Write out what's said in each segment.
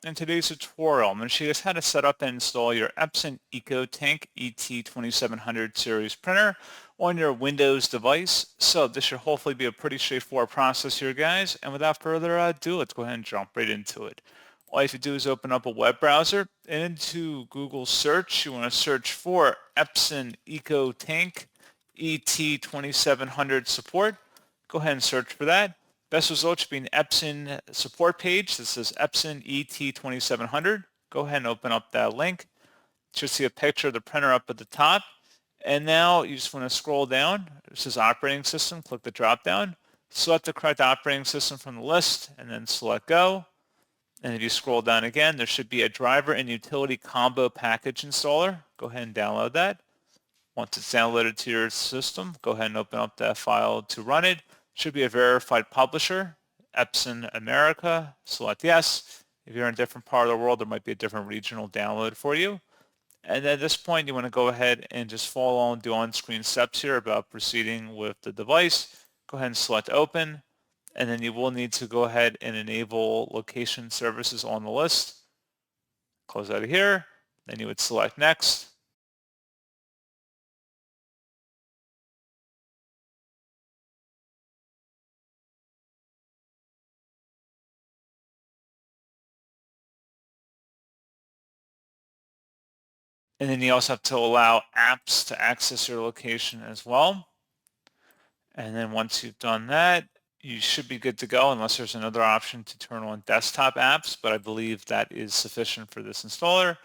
In today's tutorial, I'm going to show you guys how to set up and install your Epson EcoTank ET-2700 series printer on your Windows device. So this should hopefully be a pretty straightforward process here, guys. And without further ado, let's go ahead and jump right into it. All you have to do is open up a web browser, and into Google search, you want to search for Epson EcoTank ET-2700 support. Go ahead and search for that. Best result should be an Epson support page that says Epson ET-2700. Go ahead and open up that link. You should see a picture of the printer up at the top. And now you just want to scroll down. It says operating system. Click the drop down. Select the correct operating system from the list and then select go. And if you scroll down again, there should be a driver and utility combo package installer. Go ahead and download that. Once it's downloaded to your system, go ahead and open up that file to run it. Should be a verified publisher, Epson America. Select yes. If you're in a different part of the world, there might be a different regional download for you. And at this point, you want to go ahead and just follow the on-screen steps here about proceeding with the device. Go ahead and select open. And then you will need to go ahead and enable location services on the list. Close out of here. Then you would select next. And then you also have to allow apps to access your location as well. And then once you've done that, you should be good to go unless there's another option to turn on desktop apps, but I believe that is sufficient for this installer.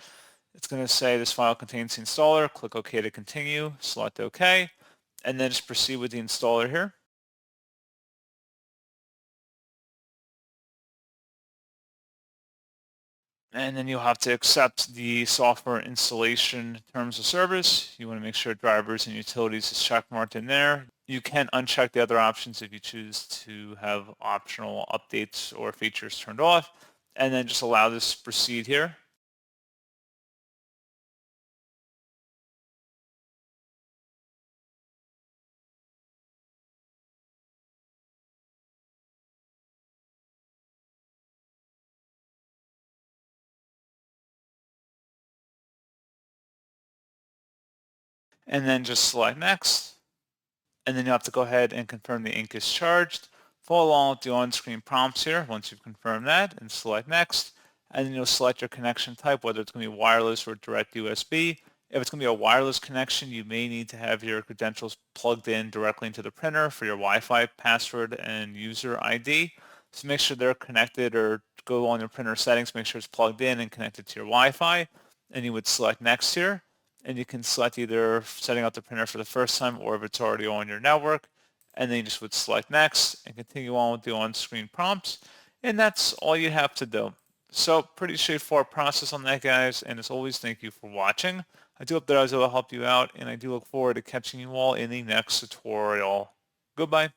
It's going to say this file contains the installer. Click OK to continue, select OK, and then just proceed with the installer here. And then you'll have to accept the software installation terms of service. You want to make sure drivers and utilities is checkmarked in there. You can uncheck the other options if you choose to have optional updates or features turned off. And then just allow this to proceed here. And then just select next. And then you have to go ahead and confirm the ink is charged. Follow along with the on-screen prompts here once you've confirmed that, and select next. And then you'll select your connection type, whether it's going to be wireless or direct USB. If it's going to be a wireless connection, you may need to have your credentials plugged in directly into the printer for your Wi-Fi password and user ID. So make sure they're connected, or go on your printer settings, make sure it's plugged in and connected to your Wi-Fi. And you would select next here. And you can select either setting up the printer for the first time or if it's already on your network. And then you just would select next and continue on with the on-screen prompts. And that's all you have to do. So pretty straightforward process on that, guys. And as always, thank you for watching. I do hope that I was able to help you out, and I do look forward to catching you all in the next tutorial. Goodbye.